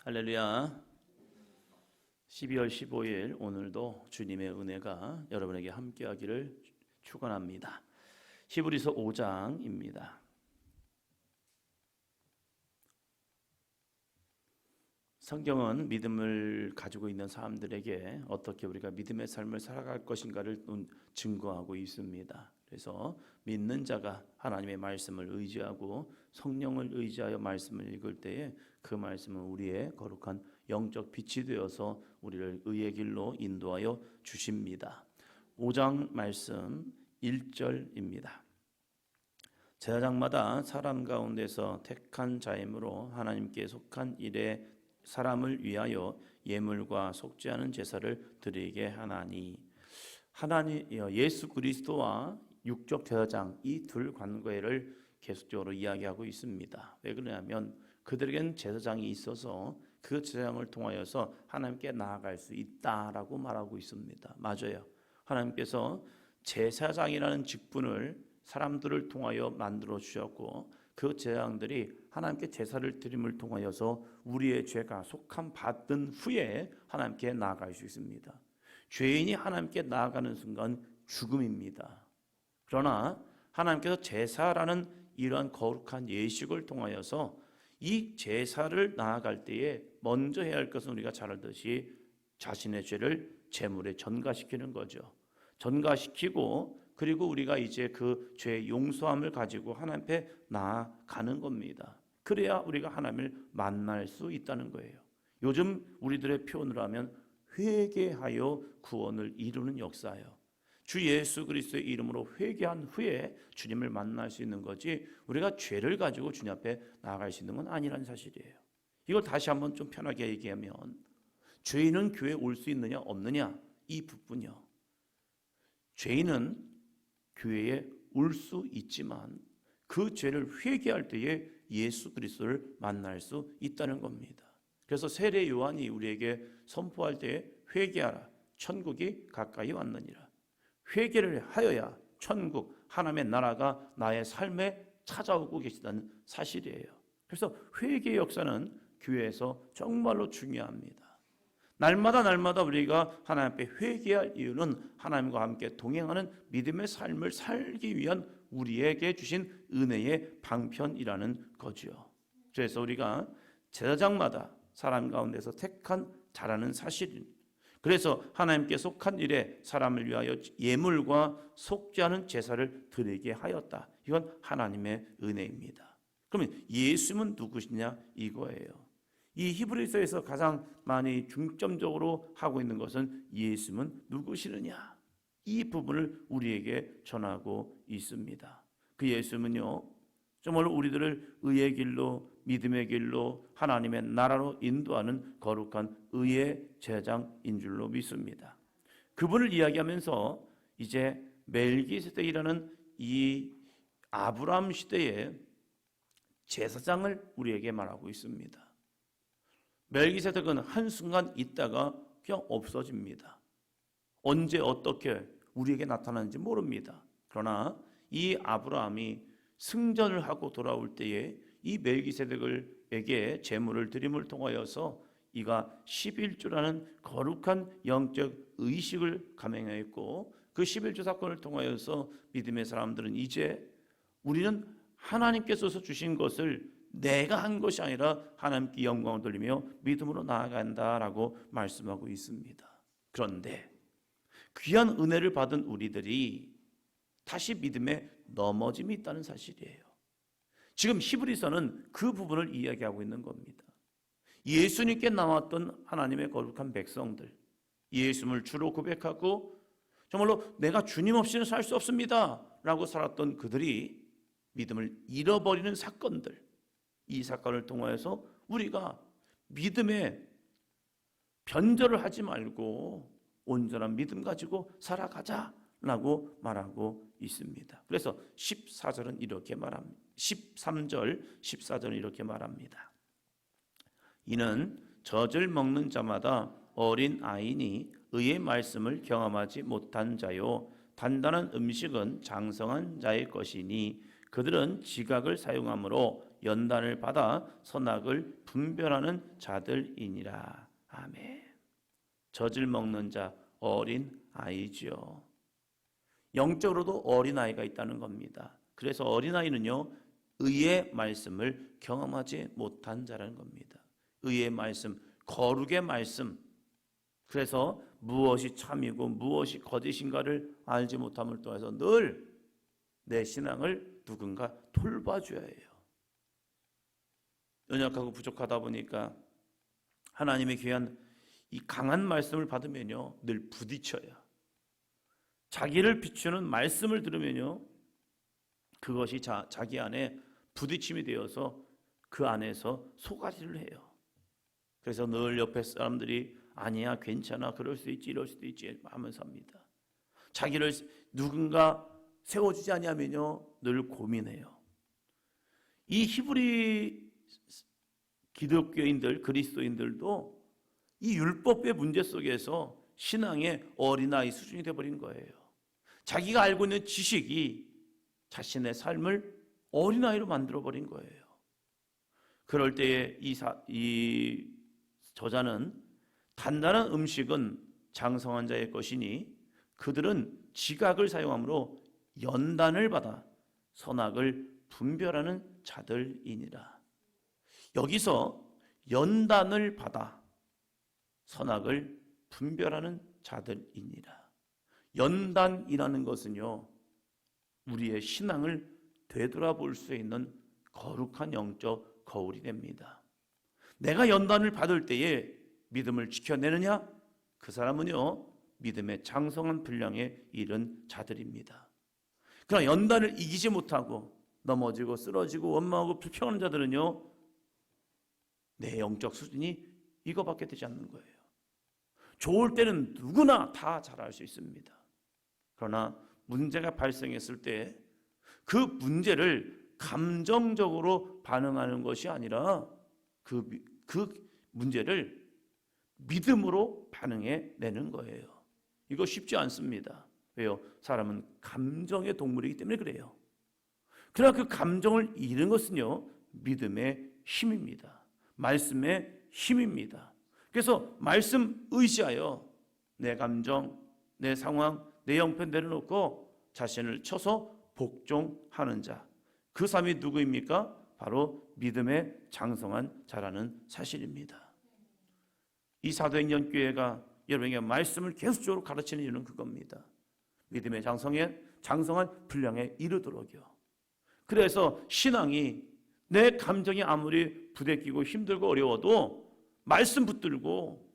할렐루야. 12월 15일 오늘도 주님의 은혜가 여러분에게 함께하기를 축원합니다. 히브리서 5장입니다. 성경은 믿음을 가지고 있는 사람들에게 어떻게 우리가 믿음의 삶을 살아갈 것인가를 증거하고 있습니다. 그래서 믿는 자가 하나님의 말씀을 의지하고 성령을 의지하여 말씀을 읽을 때에 그 말씀은 우리의 거룩한 영적 빛이 되어서 우리를 의의 길로 인도하여 주십니다. 5장 말씀 1절입니다. 제사장마다 사람 가운데서 택한 자이므로 하나님께 속한 일에 사람을 위하여 예물과 속죄하는 제사를 드리게 하나니. 예수 그리스도와 육적 제사장 이 둘 관계를 계속적으로 이야기하고 있습니다. 왜 그러냐면 그들에겐 제사장이 있어서 그 제사장을 통하여서 하나님께 나아갈 수 있다라고 말하고 있습니다. 맞아요. 하나님께서 제사장이라는 직분을 사람들을 통하여 만들어 주셨고 그 제사장들이 하나님께 제사를 드림을 통하여서 우리의 죄가 속함 받은 후에 하나님께 나아갈 수 있습니다. 죄인이 하나님께 나아가는 순간 죽음입니다. 그러나 하나님께서 제사라는 이러한 거룩한 예식을 통하여서 이 제사를 나아갈 때에 먼저 해야 할 것은 우리가 잘 알듯이 자신의 죄를 제물에 전가시키는 거죠. 전가시키고 그리고 우리가 이제 그 죄의 용서함을 가지고 하나님 앞에 나아가는 겁니다. 그래야 우리가 하나님을 만날 수 있다는 거예요. 요즘 우리들의 표현으로 하면 회개하여 구원을 이루는 역사예요. 주 예수 그리스도의 이름으로 회개한 후에 주님을 만날 수 있는 거지 우리가 죄를 가지고 주님 앞에 나아갈 수 있는 건 아니라는 사실이에요. 이걸 다시 한번 좀 편하게 얘기하면 죄인은 교회에 올 수 있느냐 없느냐 이 부분이요. 죄인은 교회에 올 수 있지만 그 죄를 회개할 때에 예수 그리스도를 만날 수 있다는 겁니다. 그래서 세례 요한이 우리에게 선포할 때에 회개하라 천국이 가까이 왔느니라. 회개를 하여야 천국 하나님의 나라가 나의 삶에 찾아오고 계시다는 사실이에요. 그래서 회개의 역사는 교회에서 정말로 중요합니다. 날마다 우리가 하나님 앞에 회개할 이유는 하나님과 함께 동행하는 믿음의 삶을 살기 위한 우리에게 주신 은혜의 방편이라는 거죠. 그래서 우리가 제사장마다 사람 가운데서 택한 자라는 사실입니다. 그래서 하나님께 속한 일에 사람을 위하여 예물과 속죄하는 제사를 드리게 하였다. 이건 하나님의 은혜입니다. 그러면 예수님은 누구시냐 이거예요. 이 히브리서에서 가장 많이 중점적으로 하고 있는 것은 예수님은 누구시느냐 이 부분을 우리에게 전하고 있습니다. 그 예수님은요 정말 우리들을 의의 길로 믿음의 길로 하나님의 나라로 인도하는 거룩한 의의 제사장인 줄로 믿습니다. 그분을 이야기하면서 이제 멜기세덱이라는 이 아브라함 시대의 제사장을 우리에게 말하고 있습니다. 멜기세덱은 한순간 있다가 그냥 없어집니다. 언제 어떻게 우리에게 나타나는지 모릅니다. 그러나 이 아브라함이 승전을 하고 돌아올 때에 이 멜기세덱에게 제물을 드림을 통하여서 이가 11조라는 거룩한 영적 의식을 감행하였고 그 11조 사건을 통하여서 믿음의 사람들은 이제 우리는 하나님께서 주신 것을 내가 한 것이 아니라 하나님께 영광을 돌리며 믿음으로 나아간다라고 말씀하고 있습니다. 그런데 귀한 은혜를 받은 우리들이 다시 믿음에 넘어짐이 있다는 사실이에요. 지금 히브리서는 그 부분을 이야기하고 있는 겁니다. 예수님께 나왔던 하나님의 거룩한 백성들, 예수님을 주로 고백하고 정말로 내가 주님 없이는 살 수 없습니다 라고 살았던 그들이 믿음을 잃어버리는 사건들, 이 사건을 통하여서 우리가 믿음에 변절을 하지 말고 온전한 믿음 가지고 살아가자라고 말하고 있습니다. 그래서 14절은 이렇게 말합니다. 13절, 14절은 이렇게 말합니다. 이는 젖을 먹는 자마다 어린 아이니 의의 말씀을 경험하지 못한 자요 단단한 음식은 장성한 자의 것이니 그들은 지각을 사용하므로 연단을 받아 선악을 분별하는 자들이니라. 아멘. 젖을 먹는 자, 어린 아이지요. 영적으로도 어린 아이가 있다는 겁니다. 그래서 어린 아이는요, 의의 말씀을 경험하지 못한 자라는 겁니다. 의의 말씀, 거룩의 말씀. 그래서 무엇이 참이고 무엇이 거짓인가를 알지 못함을 통해서 늘 내 신앙을 누군가 돌봐줘야 해요. 연약하고 부족하다 보니까 하나님의 귀한 이 강한 말씀을 받으면요, 늘 부딪혀요. 자기를 비추는 말씀을 들으면요, 그것이 자기 안에 부딪힘이 되어서 그 안에서 속아지를 해요. 그래서 늘 옆에 사람들이 아니야, 괜찮아, 그럴 수 있지, 이럴 수도 있지 하면서 합니다. 자기를 누군가 세워주지 아니하면요, 늘 고민해요. 이 히브리 기독교인들, 그리스도인들도 이 율법의 문제 속에서 신앙의 어린아이 수준이 되어버린 거예요. 자기가 알고 있는 지식이 자신의 삶을 어린아이로 만들어버린 거예요. 그럴 때에 이 저자는 단단한 음식은 장성한 자의 것이니 그들은 지각을 사용함으로 연단을 받아 선악을 분별하는 자들이니라. 여기서 연단을 받아 선악을 분별하는 자들이니라. 연단이라는 것은요, 우리의 신앙을 되돌아볼 수 있는 거룩한 영적 거울이 됩니다. 내가 연단을 받을 때에 믿음을 지켜내느냐? 그 사람은요, 믿음의 장성한 분량에 이른 자들입니다. 그러나 연단을 이기지 못하고 넘어지고 쓰러지고 원망하고 불평하는 자들은요, 내 영적 수준이 이거밖에 되지 않는 거예요. 좋을 때는 누구나 다 잘할 수 있습니다. 그러나 문제가 발생했을 때 그 문제를 감정적으로 반응하는 것이 아니라 그 문제를 믿음으로 반응해 내는 거예요. 이거 쉽지 않습니다. 왜요? 사람은 감정의 동물이기 때문에 그래요. 그러나 그 감정을 잃은 것은요, 믿음의 힘입니다. 말씀의 힘입니다. 그래서 말씀 의지하여 내 감정, 내 상황, 내 형편 내려놓고 자신을 쳐서 복종하는 자, 그 사람이 누구입니까? 바로 믿음의 장성한 자라는 사실입니다. 이 사도행전 교회가 여러분에게 말씀을 계속적으로 가르치는 이유는 그겁니다. 믿음의 장성한 분량에 이르도록요. 그래서 신앙이 내 감정이 아무리 부대끼고 힘들고 어려워도 말씀 붙들고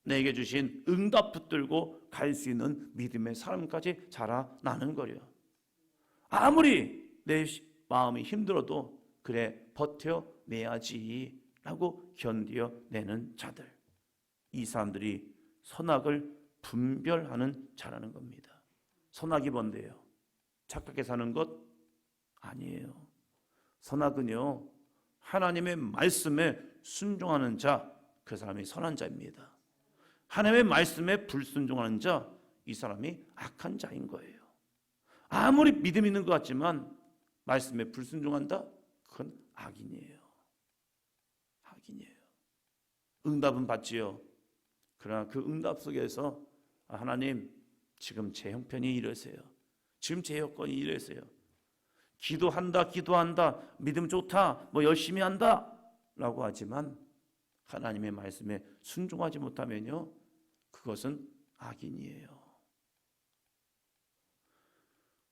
내게 주신 응답 붙들고 갈 수 있는 믿음의 사람까지 자라나는 거예요. 아무리 내 마음이 힘들어도 그래 버텨내야지 라고 견뎌내는 자들, 이 사람들이 선악을 분별하는 자라는 겁니다. 선악이 뭔데요? 착하게 사는 것 아니에요. 선악은요, 하나님의 말씀에 순종하는 자, 그 사람이 선한 자입니다. 하나님의 말씀에 불순종하는 자, 이 사람이 악한 자인 거예요. 아무리 믿음 있는 것 같지만 말씀에 불순종한다? 그건 악인이에요. 악인이에요. 응답은 받지요. 그러나 그 응답 속에서 하나님, 지금 제 형편이 이러세요. 지금 제 여건이 이러세요. 기도한다, 믿음 좋다, 열심히 한다 라고 하지만 하나님의 말씀에 순종하지 못하면요, 그것은 악인이에요.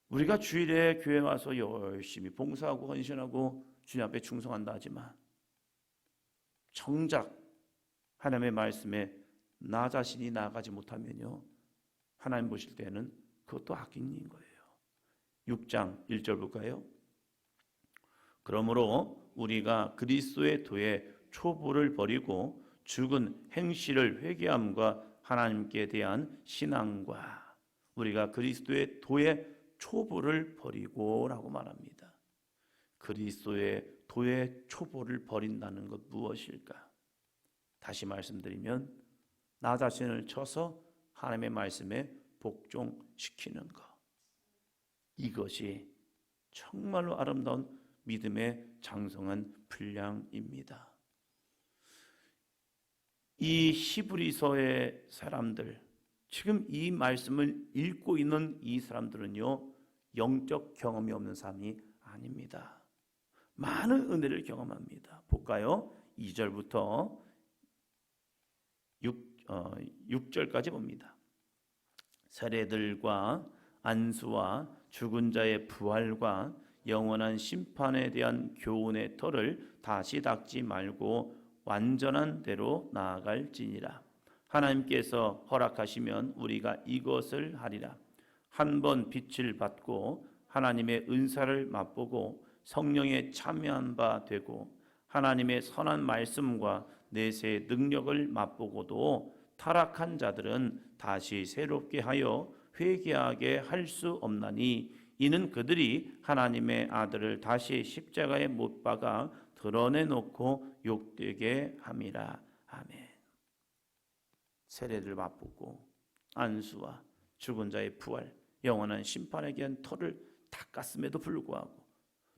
우리가 주일에 교회 와서 열심히 봉사하고 헌신하고 주님 앞에 충성한다 하지만 정작 하나님의 말씀에 나 자신이 나아가지 못하면요, 하나님 보실 때는 그것도 악인인 거예요. 6장 1절 볼까요? 그러므로 우리가 그리스도의 도에 초보를 버리고 죽은 행실을 회개함과 하나님께 대한 신앙과, 우리가 그리스도의 도에 초보를 버리고 라고 말합니다. 그리스도의 도의 초보를 버린다는 것 무엇일까? 다시 말씀드리면 나 자신을 쳐서 하나님의 말씀에 복종시키는 것, 이것이 정말로 아름다운 믿음의 장성한 분량입니다. 이 히브리서의 사람들, 지금 이 말씀을 읽고 있는 이 사람들은요, 영적 경험이 없는 사람이 아닙니다. 많은 은혜를 경험합니다. 볼까요? 2절부터 6절까지 봅니다. 세례들과 안수와 죽은 자의 부활과 영원한 심판에 대한 교훈의 터를 다시 닦지 말고 완전한 대로 나아갈지니라. 하나님께서 허락하시면 우리가 이것을 하리라. 한 번 빛을 받고 하나님의 은사를 맛보고 성령에 참여한 바 되고 하나님의 선한 말씀과 내세의 능력을 맛보고도 타락한 자들은 다시 새롭게 하여 회개하게 할 수 없나니 이는 그들이 하나님의 아들을 다시 십자가에 못 박아 드러내놓고 욕되게 함이라. 아멘. 세례를 맛보고 안수와 죽은 자의 부활, 영원한 심판에 대한 터를 닦았음에도 불구하고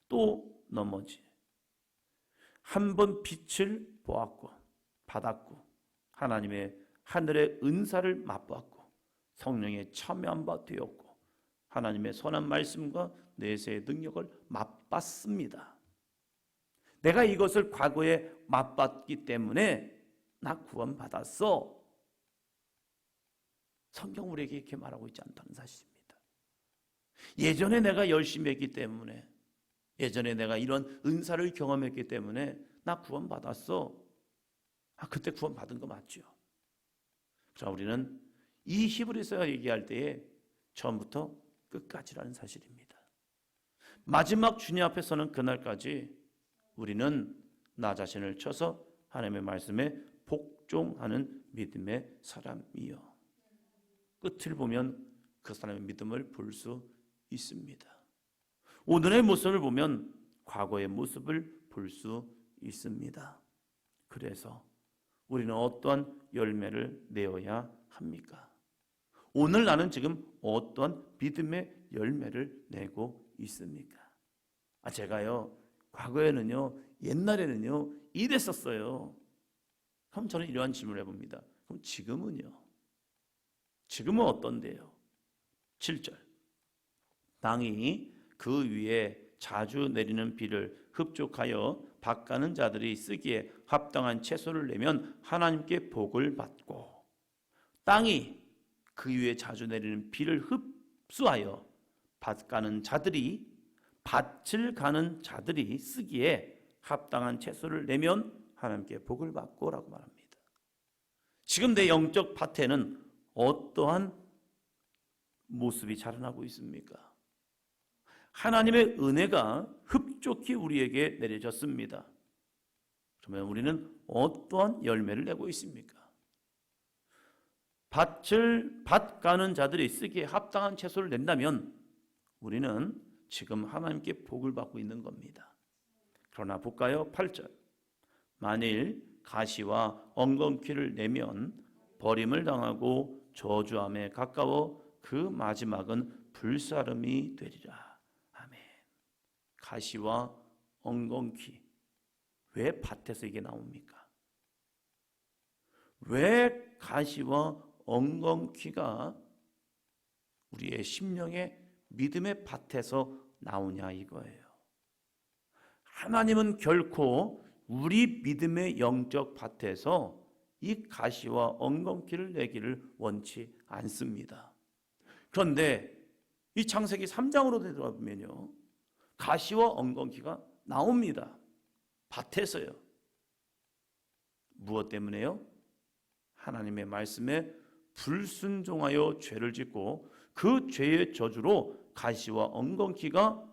또 넘어지 한 번 빛을 보았고 받았고 하나님의 하늘의 은사를 맛보았고 성령에 참여한 바 되었고 하나님의 선한 말씀과 내세의 능력을 맛봤습니다. 내가 이것을 과거에 맛봤기 때문에 나 구원받았어. 성경 우리에게 이렇게 말하고 있지 않다는 사실입니다. 예전에 내가 열심히 했기 때문에, 예전에 내가 이런 은사를 경험했기 때문에 나 구원받았어. 그때 구원받은 거 맞죠? 자, 우리는 이 히브리서가 얘기할 때에 처음부터 끝까지라는 사실입니다. 마지막 주님 앞에 서는 그날까지 우리는 나 자신을 쳐서 하나님의 말씀에 복종하는 믿음의 사람이요. 끝을 보면 그 사람의 믿음을 볼 수 있습니다. 오늘의 모습을 보면 과거의 모습을 볼 수 있습니다. 그래서 우리는 어떠한 열매를 내어야 합니까? 오늘 나는 지금 어떤 믿음의 열매를 내고 있습니까? 제가요, 과거에는요, 옛날에는요, 이랬었어요. 그럼 저는 이러한 질문을 해봅니다. 그럼 지금은요? 지금은 어떤데요? 7절. 땅이 그 위에 자주 내리는 비를 흡족하여 밭가는 자들이 쓰기에 합당한 채소를 내면 하나님께 복을 받고, 땅이 그 위에 자주 내리는 비를 흡수하여 밭가는 자들이, 밭을 가는 자들이 쓰기에 합당한 채소를 내면 하나님께 복을 받고 라고 말합니다. 지금 내 영적 밭에는 어떠한 모습이 자라나고 있습니까? 하나님의 은혜가 흡족히 우리에게 내려졌습니다. 그러면 우리는 어떠한 열매를 내고 있습니까? 밭 가는 자들이 쓰기에 합당한 채소를 낸다면 우리는 지금 하나님께 복을 받고 있는 겁니다. 그러나 볼까요? 8절. 만일 가시와 엉겅퀴를 내면 버림을 당하고 저주함에 가까워 그 마지막은 불사름이 되리라. 아멘. 가시와 엉겅퀴. 왜 밭에서 이게 나옵니까? 왜 가시와 엉겅퀴가 우리의 심령의 믿음의 밭에서 나오냐 이거예요. 하나님은 결코 우리 믿음의 영적 밭에서 이 가시와 엉겅퀴를 내기를 원치 않습니다. 그런데 이 창세기 3장으로 들어가면요, 가시와 엉겅퀴가 나옵니다. 밭에서요. 무엇 때문에요? 하나님의 말씀에 불순종하여 죄를 짓고 그 죄의 저주로 가시와 엉겅퀴가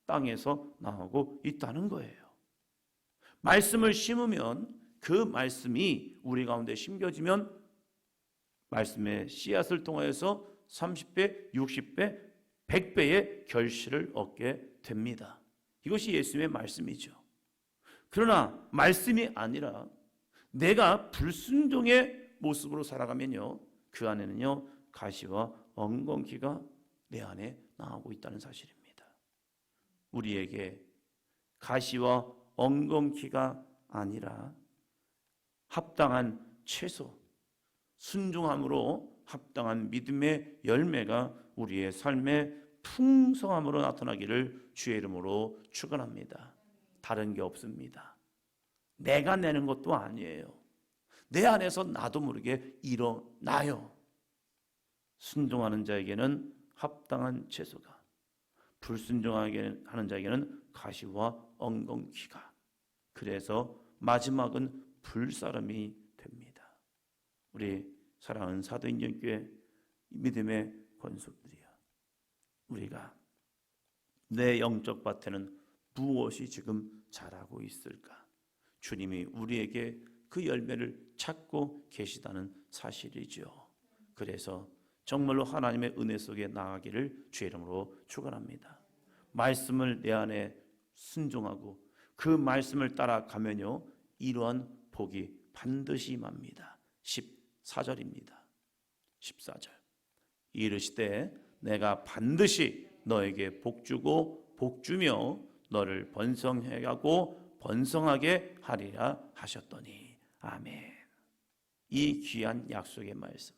땅에서 나오고 있다는 거예요. 말씀을 심으면 그 말씀이 우리 가운데 심겨지면 말씀의 씨앗을 통하여서 30배, 60배, 100배의 결실을 얻게 됩니다. 이것이 예수님의 말씀이죠. 그러나 말씀이 아니라 내가 불순종의 모습으로 살아가면요, 그 안에는요 가시와 엉겅퀴가 내 안에 나오고 있다는 사실입니다. 우리에게 가시와 엉겅퀴가 아니라 합당한 채소, 순종함으로 합당한 믿음의 열매가 우리의 삶의 풍성함으로 나타나기를 주의 이름으로 축원합니다. 다른 게 없습니다. 내가 내는 것도 아니에요. 내 안에서 나도 모르게 일어나요. 순종하는 자에게는 합당한 채소가, 불순종하는 자에게는 가시와 엉겅퀴가. 그래서 마지막은 불사름이 됩니다. 우리 사랑하는 사도인전교회 믿음의 권속들이여, 우리가 내 영적 밭에는 무엇이 지금 자라고 있을까? 주님이 우리에게 그 열매를 찾고 계시다는 사실이죠. 그래서 정말로 하나님의 은혜 속에 나아가기를 주의 이름으로 축원합니다. 말씀을 내 안에 순종하고 그 말씀을 따라가면요, 이러한 복이 반드시 임합니다. 14절입니다. 14절. 이르시되 내가 반드시 너에게 복주고 복주며 너를 번성하게 하고 번성하게 하리라 하셨더니. 아멘. 이 귀한 약속의 말씀,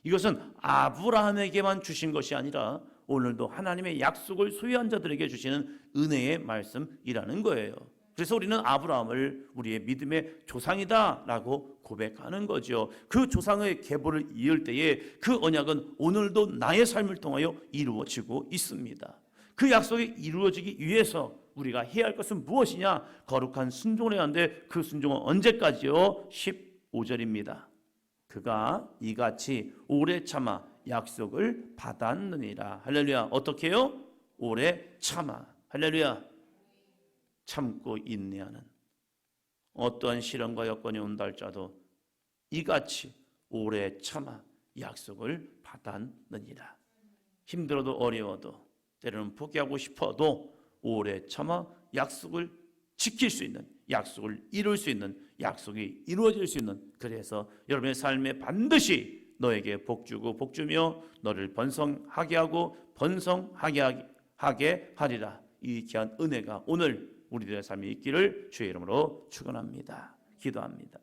이것은 아브라함에게만 주신 것이 아니라 오늘도 하나님의 약속을 소유한 자들에게 주시는 은혜의 말씀이라는 거예요. 그래서 우리는 아브라함을 우리의 믿음의 조상이다라고 고백하는 거죠. 그 조상의 계보를 이을 때에 그 언약은 오늘도 나의 삶을 통하여 이루어지고 있습니다. 그 약속이 이루어지기 위해서 우리가 해야 할 것은 무엇이냐? 거룩한 순종을 해야 하는데 그 순종은 언제까지요? 15절입니다. 그가 이같이 오래 참아 약속을 받았느니라. 할렐루야. 어떻게 해요? 오래 참아. 할렐루야. 참고 인내하는, 어떠한 시련과 여건이 온다 할지라도 이같이 오래 참아 약속을 받았느니라. 힘들어도 어려워도 때로는 포기하고 싶어도 오래 참아 약속을 지킬 수 있는, 약속을 이룰 수 있는, 약속이 이루어질 수 있는, 그래서 여러분의 삶에 반드시 너에게 복주고 복주며 너를 번성하게 하고 번성하게 하리라. 이 귀한 은혜가 오늘 우리들의 삶에 있기를 주의 이름으로 축원합니다. 기도합니다.